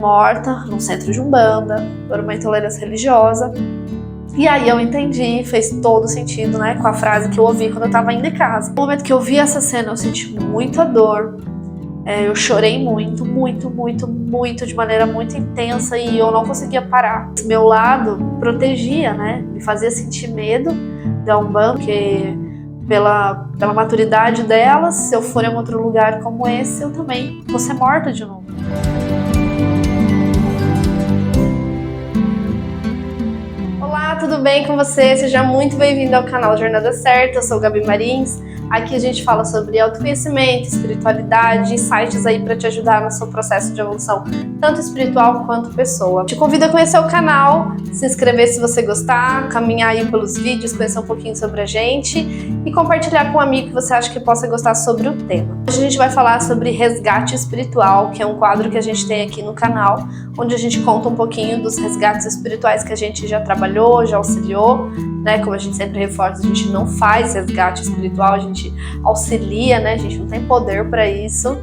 morta num centro de Umbanda por uma intolerância religiosa. E aí eu entendi, fez todo sentido, né, com a frase que eu ouvi quando eu tava indo em casa. No momento que eu vi essa cena, eu senti muita dor. Eu chorei muito, de maneira muito intensa, e eu não conseguia parar. Meu lado protegia, né, me fazia sentir medo da Umbanda, porque pela maturidade delas, se eu for em outro lugar como esse, eu também vou ser morta de novo. Olá, tudo bem com você? Seja muito bem-vindo ao canal Jornada Certa, eu sou Gabi Marins. Aqui a gente fala sobre autoconhecimento, espiritualidade, insights aí para te ajudar no seu processo de evolução, tanto espiritual quanto pessoa. Te convido a conhecer o canal, se inscrever se você gostar, caminhar aí pelos vídeos, conhecer um pouquinho sobre a gente e compartilhar com um amigo que você acha que possa gostar sobre o tema. Hoje a gente vai falar sobre resgate espiritual, que é um quadro que a gente tem aqui no canal, onde a gente conta um pouquinho dos resgates espirituais que a gente já trabalhou, já auxiliou, né? Como a gente sempre reforça, a gente não faz resgate espiritual, a gente auxilia, né? A gente não tem poder para isso,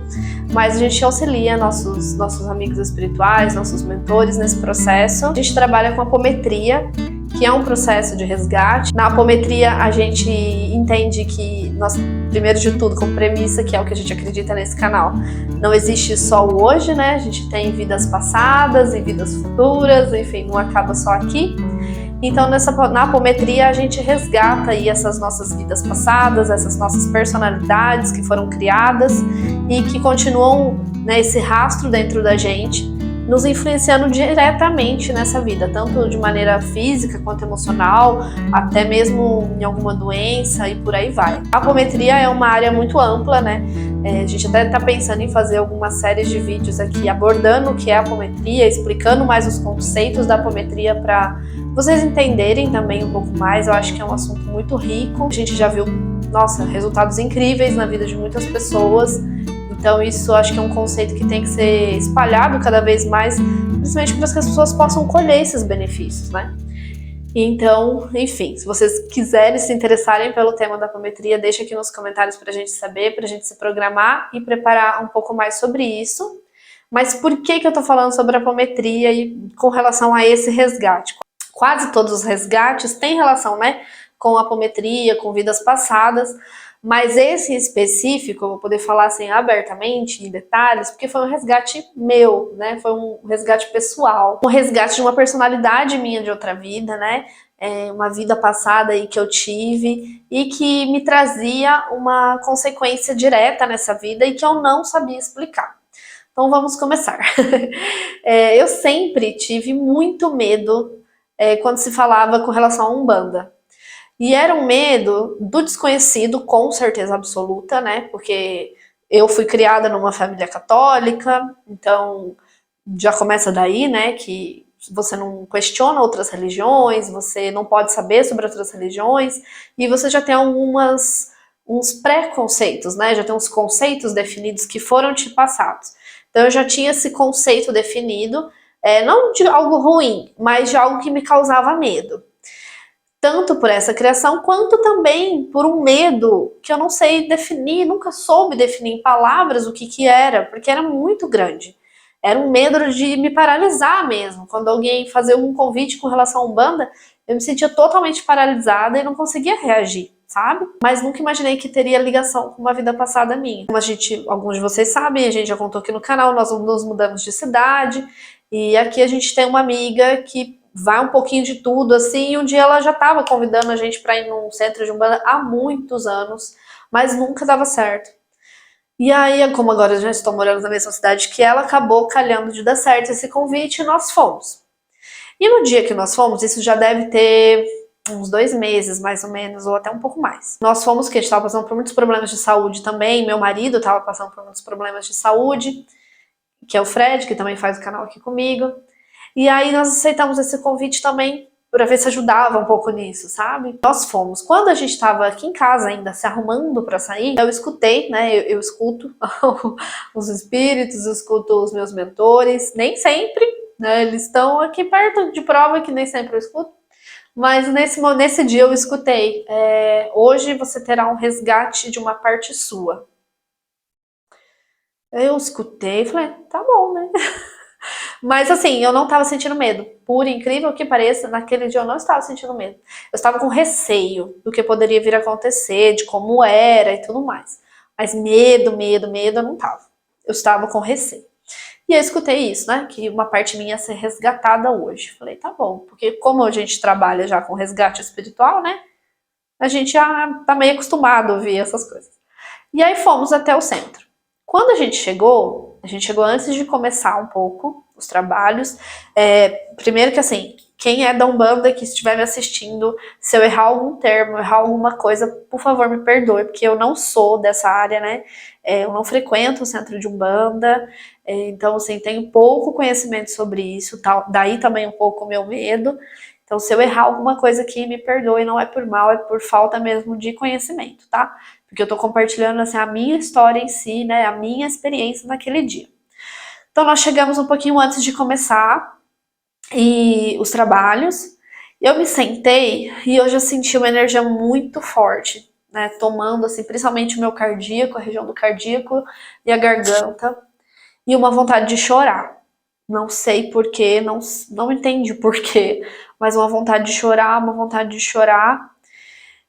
mas a gente auxilia nossos amigos espirituais, nossos mentores nesse processo. A gente trabalha com apometria, que é um processo de resgate. Na apometria a gente entende que nós, primeiro de tudo, como premissa, que é o que a gente acredita nesse canal, não existe só o hoje, né? A gente tem vidas passadas e vidas futuras, enfim, não acaba só aqui. Então na apometria a gente resgata aí essas nossas vidas passadas, essas nossas personalidades que foram criadas e que continuam, né, esse rastro dentro da gente, nos influenciando diretamente nessa vida, tanto de maneira física quanto emocional, até mesmo em alguma doença e por aí vai. A apometria é uma área muito ampla, né? A gente até está pensando em fazer algumas séries de vídeos aqui abordando o que é a apometria, explicando mais os conceitos da apometria para vocês entenderem também um pouco mais. Eu acho que é um assunto muito rico. A gente já viu, nossa, resultados incríveis na vida de muitas pessoas. Então isso acho que é um conceito que tem que ser espalhado cada vez mais, principalmente para que as pessoas possam colher esses benefícios, né? Então, enfim, se vocês quiserem se interessarem pelo tema da apometria, deixa aqui nos comentários para a gente saber, para a gente se programar e preparar um pouco mais sobre isso. Mas por que eu tô falando sobre a apometria e com relação a esse resgate? Quase todos os resgates têm relação, né, com a apometria, com vidas passadas, mas esse em específico, eu vou poder falar assim abertamente, em detalhes, porque foi um resgate meu, né, foi um resgate pessoal, um resgate de uma personalidade minha de outra vida, né, uma vida passada aí que eu tive e que me trazia uma consequência direta nessa vida e que eu não sabia explicar. Então vamos começar. Eu sempre tive muito medo quando se falava com relação a Umbanda. E era um medo do desconhecido, com certeza absoluta, né? Porque eu fui criada numa família católica, então já começa daí, né? Que você não questiona outras religiões, você não pode saber sobre outras religiões, e você já tem uns preconceitos, né? Já tem uns conceitos definidos que foram te passados. Então eu já tinha esse conceito definido, não de algo ruim, mas de algo que me causava medo. Tanto por essa criação, quanto também por um medo que eu não sei definir, nunca soube definir em palavras o que era, porque era muito grande. Era um medo de me paralisar mesmo. Quando alguém fazia um convite com relação a Umbanda, eu me sentia totalmente paralisada e não conseguia reagir, sabe? Mas nunca imaginei que teria ligação com uma vida passada minha. Como alguns de vocês sabem, a gente já contou aqui no canal, nós nos mudamos de cidade, e aqui a gente tem uma amiga que vai um pouquinho de tudo, assim, e um dia ela já estava convidando a gente para ir num centro de Umbanda há muitos anos, mas nunca dava certo. E aí, como agora eu já estou morando na mesma cidade que ela, acabou calhando de dar certo esse convite e nós fomos. E no dia que nós fomos, isso já deve ter uns 2 meses, mais ou menos, ou até um pouco mais. Nós fomos porque a gente estava passando por muitos problemas de saúde também, meu marido estava passando por muitos problemas de saúde, que é o Fred, que também faz o canal aqui comigo. E aí nós aceitamos esse convite também para ver se ajudava um pouco nisso, sabe? Nós fomos. Quando a gente estava aqui em casa ainda, se arrumando para sair, eu escutei, né? Eu escuto os espíritos, eu escuto os meus mentores, nem sempre, né? Eles estão aqui perto de prova que nem sempre eu escuto. Mas nesse dia eu escutei, hoje você terá um resgate de uma parte sua. Eu escutei e falei, tá bom, né? Mas assim, eu não estava sentindo medo. Por incrível que pareça, naquele dia eu não estava sentindo medo. Eu estava com receio do que poderia vir a acontecer, de como era e tudo mais. Mas medo eu não estava. Eu estava com receio. E eu escutei isso, né? Que uma parte minha ia ser resgatada hoje. Falei, tá bom, porque como a gente trabalha já com resgate espiritual, né? A gente já tá meio acostumado a ouvir essas coisas. E aí fomos até o centro. Quando a gente chegou antes de começar um pouco os trabalhos. Primeiro que assim, quem é da Umbanda que estiver me assistindo, se eu errar algum termo, errar alguma coisa, por favor me perdoe, porque eu não sou dessa área, né? Eu não frequento o centro de Umbanda, então assim, tenho pouco conhecimento sobre isso, daí também um pouco o meu medo. Então, se eu errar alguma coisa aqui, me perdoe, não é por mal, é por falta mesmo de conhecimento, tá? Porque eu tô compartilhando assim, a minha história em si, né? A minha experiência naquele dia. Então, nós chegamos um pouquinho antes de começar os trabalhos. Eu me sentei e eu já senti uma energia muito forte, né? Tomando, assim, principalmente o meu cardíaco, a região do cardíaco e a garganta. E uma vontade de chorar. Não sei porquê, não entendi porquê, mas uma vontade de chorar, uma vontade de chorar.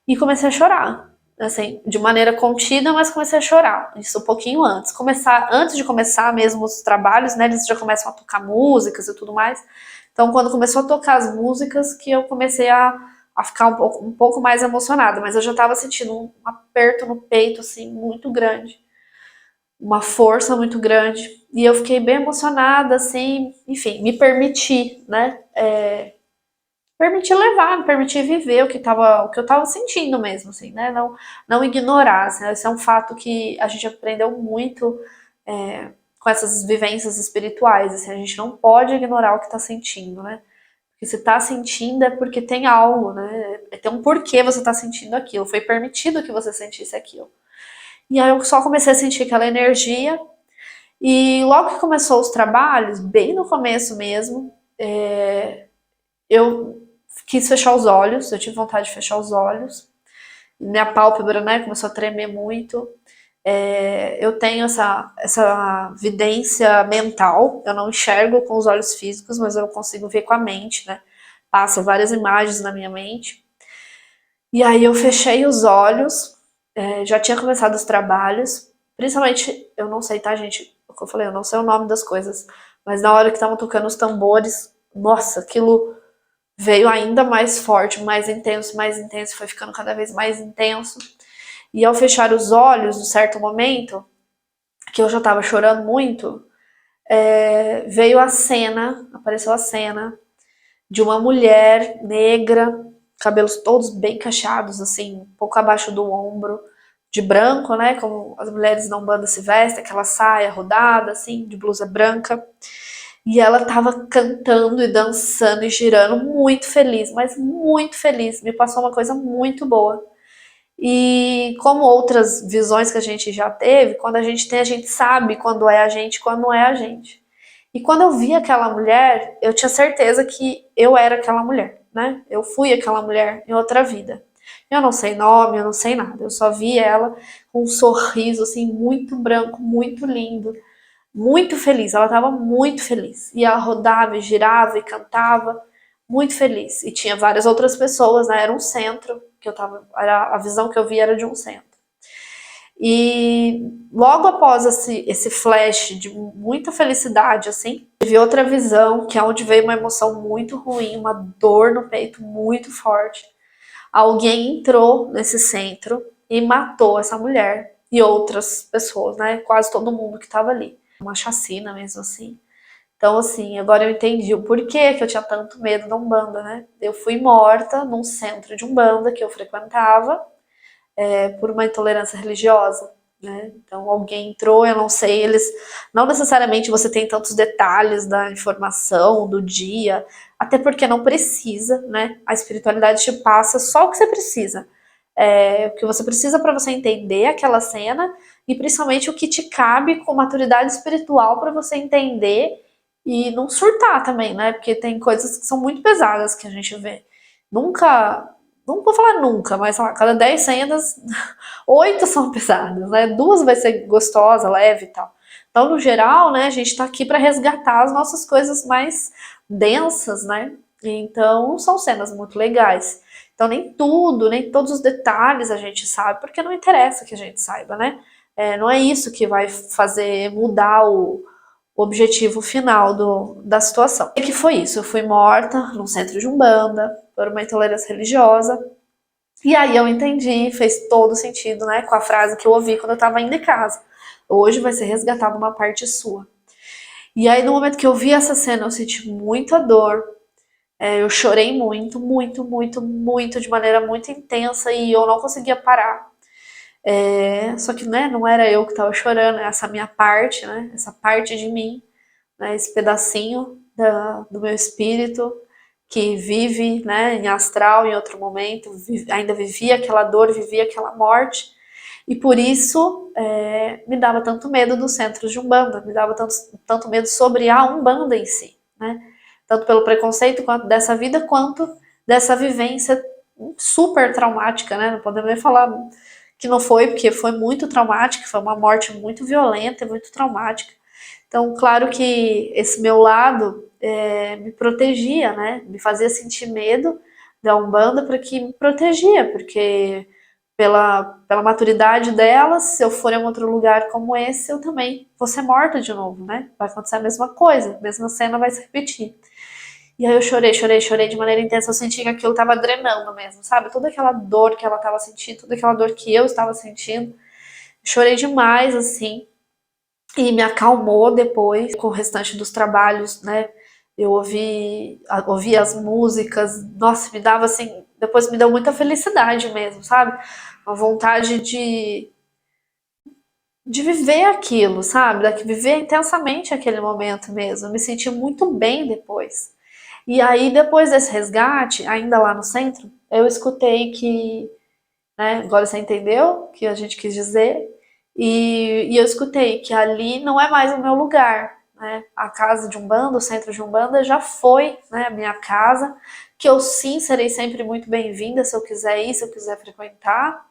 E comecei a chorar, assim, de maneira contida, mas comecei a chorar. Isso um pouquinho antes. Antes de começar mesmo os trabalhos, né, eles já começam a tocar músicas e tudo mais. Então, quando começou a tocar as músicas, que eu comecei a ficar um pouco mais emocionada. Mas eu já estava sentindo um aperto no peito, assim, muito grande. Uma força muito grande. E eu fiquei bem emocionada, assim, enfim, me permiti, né? Permitir levar, me permitir viver o que eu tava sentindo mesmo, assim, né? Não ignorar, assim, esse é um fato que a gente aprendeu muito com essas vivências espirituais, assim, a gente não pode ignorar o que tá sentindo, né? Porque se tá sentindo é porque tem algo, né? Tem um porquê você tá sentindo aquilo, foi permitido que você sentisse aquilo. E aí eu só comecei a sentir aquela energia, e logo que começou os trabalhos, bem no começo mesmo, eu quis fechar os olhos, eu tive vontade de fechar os olhos. Minha pálpebra, né, começou a tremer muito. Eu tenho essa vidência mental, eu não enxergo com os olhos físicos, mas eu consigo ver com a mente, né? Passa várias imagens na minha mente. E aí eu fechei os olhos, já tinha começado os trabalhos, principalmente, eu não sei, tá, gente? Como eu falei, eu não sei o nome das coisas, mas na hora que estavam tocando os tambores, nossa, aquilo veio ainda mais forte, mais intenso, foi ficando cada vez mais intenso. E ao fechar os olhos, num certo momento, que eu já tava chorando muito, veio a cena, apareceu a cena de uma mulher negra, cabelos todos bem cacheados, assim, um pouco abaixo do ombro, de branco, né, como as mulheres da Umbanda se vestem, aquela saia rodada, assim, de blusa branca. E ela tava cantando e dançando e girando, muito feliz, mas muito feliz. Me passou uma coisa muito boa. E como outras visões que a gente já teve, quando a gente tem, a gente sabe quando é a gente e quando não é a gente. E quando eu vi aquela mulher, eu tinha certeza que eu era aquela mulher, né? Eu fui aquela mulher em outra vida. Eu não sei nome, eu não sei nada. Eu só vi ela com um sorriso assim muito branco, muito lindo, muito feliz. Ela estava muito feliz. E ela rodava, e girava e cantava, muito feliz. E tinha várias outras pessoas, né? Era um centro que eu tava, a visão que eu vi era de um centro. E logo após esse flash de muita felicidade, assim, tive outra visão, que é onde veio uma emoção muito ruim, uma dor no peito muito forte. Alguém entrou nesse centro e matou essa mulher e outras pessoas, né? Quase todo mundo que estava ali. Uma chacina mesmo assim. Então, assim, agora eu entendi o porquê que eu tinha tanto medo da Umbanda, né? Eu fui morta num centro de Umbanda que eu frequentava, por uma intolerância religiosa, né? Então alguém entrou, eu não sei, eles não necessariamente você tem tantos detalhes da informação do dia, até porque não precisa, né? A espiritualidade te passa só o que você precisa. O que você precisa para você entender aquela cena e principalmente o que te cabe com maturidade espiritual para você entender e não surtar também, né? Porque tem coisas que são muito pesadas que a gente vê. Nunca, não vou falar nunca, mas sei lá, cada 10 cenas, 8 são pesadas, né? 2 vai ser gostosa, leve e tal. Então, no geral, né, a gente está aqui para resgatar as nossas coisas mais densas, né? Então, são cenas muito legais. Então, nem tudo, nem todos os detalhes a gente sabe, porque não interessa que a gente saiba, né? Não é isso que vai fazer mudar o objetivo final da situação. O que foi isso? Eu fui morta num centro de Umbanda por uma intolerância religiosa. E aí eu entendi, fez todo sentido, né, com a frase que eu ouvi quando eu estava indo de casa. Hoje vai ser resgatada uma parte sua. E aí no momento que eu vi essa cena, eu senti muita dor. Eu chorei muito, muito, muito, muito, de maneira muito intensa e eu não conseguia parar. Só que, né, não era eu que estava chorando, essa minha parte, né, essa parte de mim, né, esse pedacinho do meu espírito que vive, né, em astral em outro momento, ainda vivia aquela dor, vivia aquela morte, e por isso me dava tanto medo dos centros de Umbanda, me dava tanto medo sobre a Umbanda em si, né, tanto pelo preconceito quanto dessa vida, quanto dessa vivência super traumática, né, não podemos nem falar que não foi, porque foi muito traumática, foi uma morte muito violenta, muito traumática. Então, claro que esse meu lado me protegia, né? Me fazia sentir medo da Umbanda para que me protegia, porque pela maturidade dela, se eu for em outro lugar como esse, eu também vou ser morta de novo, né? Vai acontecer a mesma coisa, a mesma cena vai se repetir. E aí eu chorei, chorei, chorei de maneira intensa, eu senti que aquilo tava drenando mesmo, sabe? Toda aquela dor que ela tava sentindo, toda aquela dor que eu estava sentindo. Chorei demais, assim, e me acalmou depois com o restante dos trabalhos, né? Eu ouvi as músicas, nossa, me dava assim, depois me deu muita felicidade mesmo, sabe? Uma vontade de viver aquilo, sabe? De viver intensamente aquele momento mesmo. Eu me senti muito bem depois. E aí, depois desse resgate, ainda lá no centro, eu escutei que, né, agora você entendeu o que a gente quis dizer, e eu escutei que ali não é mais o meu lugar, né? A casa de Umbanda, o centro de Umbanda já foi, né, a minha casa, que eu sim serei sempre muito bem-vinda se eu quiser ir, se eu quiser frequentar,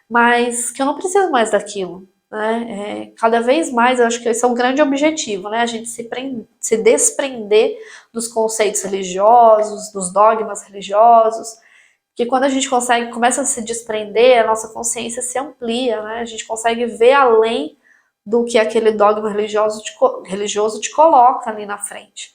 mas que eu não preciso mais daquilo. Né? Cada vez mais, eu acho que esse é um grande objetivo, né? A gente se desprender dos conceitos religiosos, dos dogmas religiosos, que quando a gente começa a se desprender, a nossa consciência se amplia, né? A gente consegue ver além do que aquele dogma religioso te coloca ali na frente.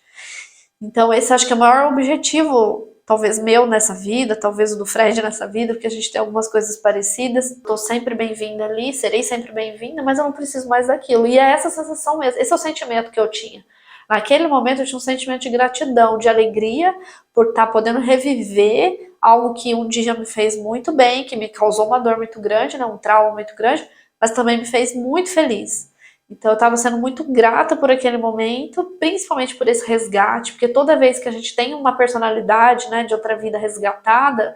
Então esse acho que é o maior objetivo, talvez meu nessa vida, talvez o do Fred nessa vida, porque a gente tem algumas coisas parecidas. Estou sempre bem-vinda ali, serei sempre bem-vinda, mas eu não preciso mais daquilo. E é essa sensação mesmo, esse é o sentimento que eu tinha. Naquele momento eu tinha um sentimento de gratidão, de alegria por estar podendo reviver algo que um dia me fez muito bem, que me causou uma dor muito grande, né, um trauma muito grande, mas também me fez muito feliz. Então eu estava sendo muito grata por aquele momento, principalmente por esse resgate, porque toda vez que a gente tem uma personalidade, né, de outra vida resgatada,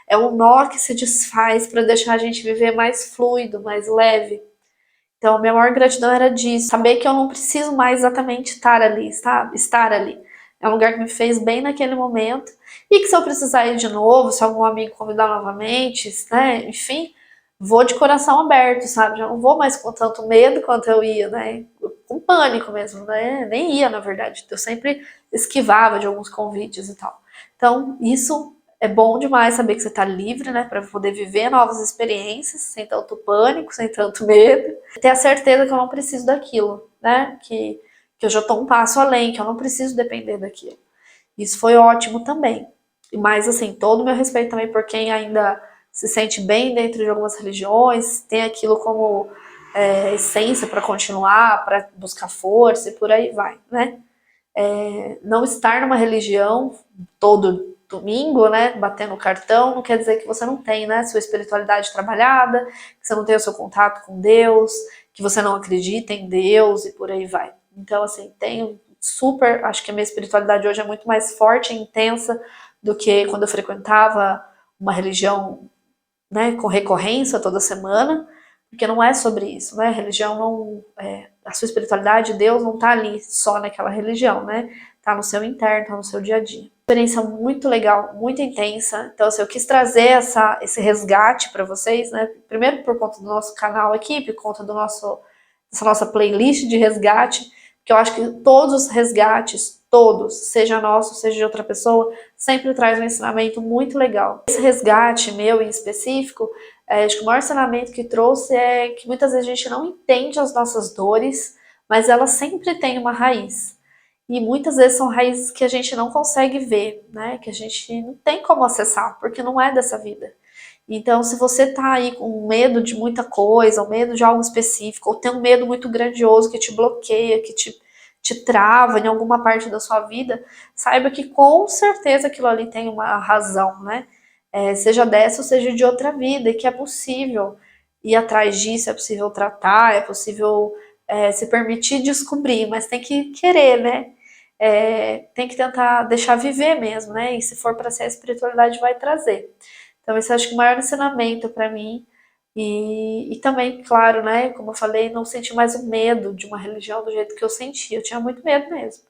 é um nó que se desfaz para deixar a gente viver mais fluido, mais leve. Então a minha maior gratidão era disso, saber que eu não preciso mais exatamente estar ali, sabe? Estar ali. É um lugar que me fez bem naquele momento e que se eu precisar ir de novo, se algum amigo convidar novamente, né, enfim, vou de coração aberto, sabe? Já não vou mais com tanto medo quanto eu ia, né? Com pânico mesmo, né? Nem ia, na verdade. Eu sempre esquivava de alguns convites e tal. Então, isso é bom demais saber que você tá livre, né? Para poder viver novas experiências, sem tanto pânico, sem tanto medo. Ter a certeza que eu não preciso daquilo, né? Que eu já tô um passo além, que eu não preciso depender daquilo. Isso foi ótimo também. Mas, assim, todo o meu respeito também por quem ainda se sente bem dentro de algumas religiões, tem aquilo como essência para continuar, para buscar força e por aí vai, né? Não estar numa religião todo domingo, né, batendo cartão, não quer dizer que você não tem, né, sua espiritualidade trabalhada, que você não tem o seu contato com Deus, que você não acredita em Deus e por aí vai. Então, assim, tenho super, acho que a minha espiritualidade hoje é muito mais forte e intensa do que quando eu frequentava uma religião, né, com recorrência toda semana, porque não é sobre isso, né? A religião não, a sua espiritualidade, Deus não tá ali só naquela religião, né? Tá no seu interno, tá no seu dia a dia. Experiência muito legal, muito intensa. Então, assim, eu quis trazer esse resgate para vocês, né? Primeiro por conta do nosso canal aqui, por conta do nosso essa nossa playlist de resgate, porque eu acho que todos os resgates, todos, seja nosso, seja de outra pessoa, sempre traz um ensinamento muito legal. Esse resgate meu em específico, acho que o maior ensinamento que trouxe é que muitas vezes a gente não entende as nossas dores, mas elas sempre têm uma raiz. E muitas vezes são raízes que a gente não consegue ver, né? Que a gente não tem como acessar, porque não é dessa vida. Então, se você tá aí com medo de muita coisa, ou medo de algo específico, ou tem um medo muito grandioso que te bloqueia, que te trava em alguma parte da sua vida, saiba que com certeza aquilo ali tem uma razão, né? Seja dessa ou seja de outra vida, e que é possível ir atrás disso, é possível tratar, é possível se permitir descobrir, mas tem que querer, né? Tem que tentar deixar viver mesmo, né? E se for para ser, a espiritualidade vai trazer. Então, esse eu acho que é o maior ensinamento para mim. E também, claro, né? Como eu falei, não senti mais o medo de uma religião do jeito que eu sentia. Eu tinha muito medo mesmo.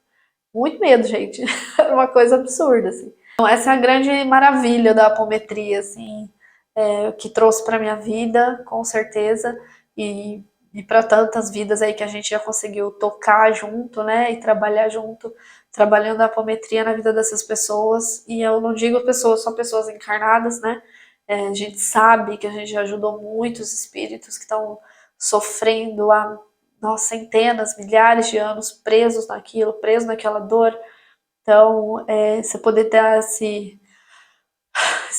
Muito medo, gente. Era uma coisa absurda, assim. Então, essa é a grande maravilha da apometria, assim, que trouxe para minha vida, com certeza. E para tantas vidas aí que a gente já conseguiu tocar junto, né? E trabalhar junto, trabalhando a apometria na vida dessas pessoas. E eu não digo pessoas, só pessoas encarnadas, né? A gente sabe que a gente já ajudou muitos espíritos que estão sofrendo há centenas, milhares de anos presos naquilo, presos naquela dor. Então, você poder ter esse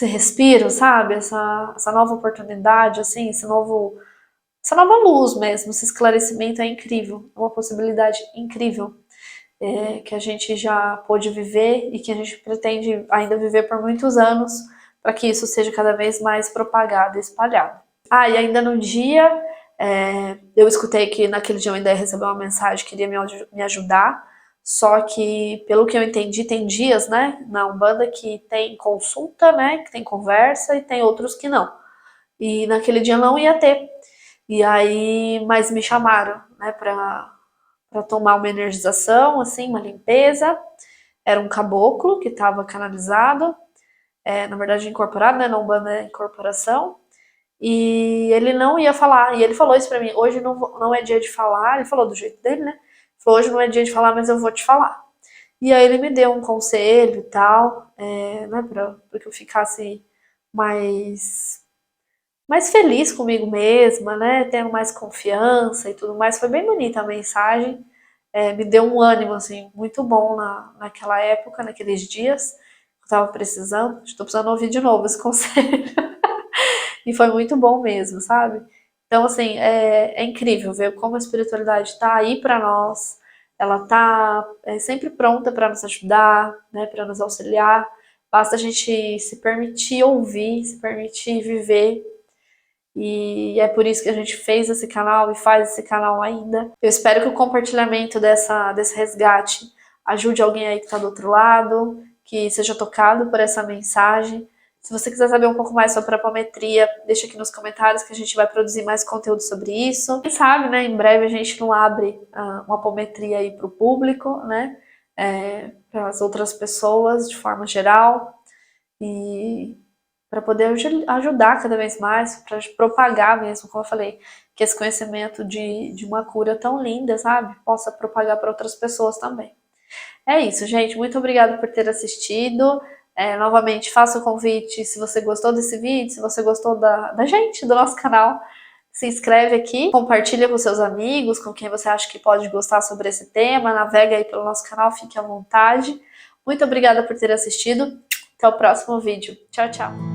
respiro, sabe? Essa nova oportunidade, assim, essa nova luz mesmo, esse esclarecimento é incrível, é uma possibilidade incrível que a gente já pôde viver e que a gente pretende ainda viver por muitos anos para que isso seja cada vez mais propagado e espalhado. E ainda no dia, eu escutei que naquele dia eu ainda ia receber uma mensagem que iria me ajudar, só que, pelo que eu entendi, tem dias, né, na Umbanda que tem consulta, né, que tem conversa e tem outros que não. E naquele dia não ia ter. E aí, mas me chamaram, né, para tomar uma energização, assim, uma limpeza. Era um caboclo que estava canalizado, na verdade incorporado, né, na Umbanda é incorporação. E ele não ia falar, e ele falou isso pra mim, hoje não é dia de falar, ele falou do jeito dele, né? Falou, hoje não é dia de falar, mas eu vou te falar. E aí ele me deu um conselho e tal, né, pra que eu ficasse mais feliz comigo mesma, né, tendo mais confiança e tudo mais. Foi bem bonita a mensagem, me deu um ânimo, assim, muito bom naquela época, naqueles dias, eu tava precisando, estou precisando ouvir de novo esse conselho. E foi muito bom mesmo, sabe? Então, assim, é incrível ver como a espiritualidade está aí para nós, ela está sempre pronta para nos ajudar, né, para nos auxiliar. Basta a gente se permitir ouvir, se permitir viver. E é por isso que a gente fez esse canal e faz esse canal ainda. Eu espero que o compartilhamento desse resgate ajude alguém aí que está do outro lado, que seja tocado por essa mensagem. Se você quiser saber um pouco mais sobre a apometria, deixa aqui nos comentários que a gente vai produzir mais conteúdo sobre isso. Quem sabe, né, em breve a gente não abre uma apometria aí para o público, né, para as outras pessoas de forma geral. E para poder ajudar cada vez mais, para propagar mesmo, como eu falei, que esse conhecimento de uma cura tão linda, sabe, possa propagar para outras pessoas também. É isso, gente. Muito obrigada por ter assistido. Novamente, faça o convite se você gostou desse vídeo, se você gostou da gente, do nosso canal. Se inscreve aqui, compartilha com seus amigos, com quem você acha que pode gostar sobre esse tema. Navega aí pelo nosso canal, fique à vontade. Muito obrigada por ter assistido. Até o próximo vídeo. Tchau, tchau.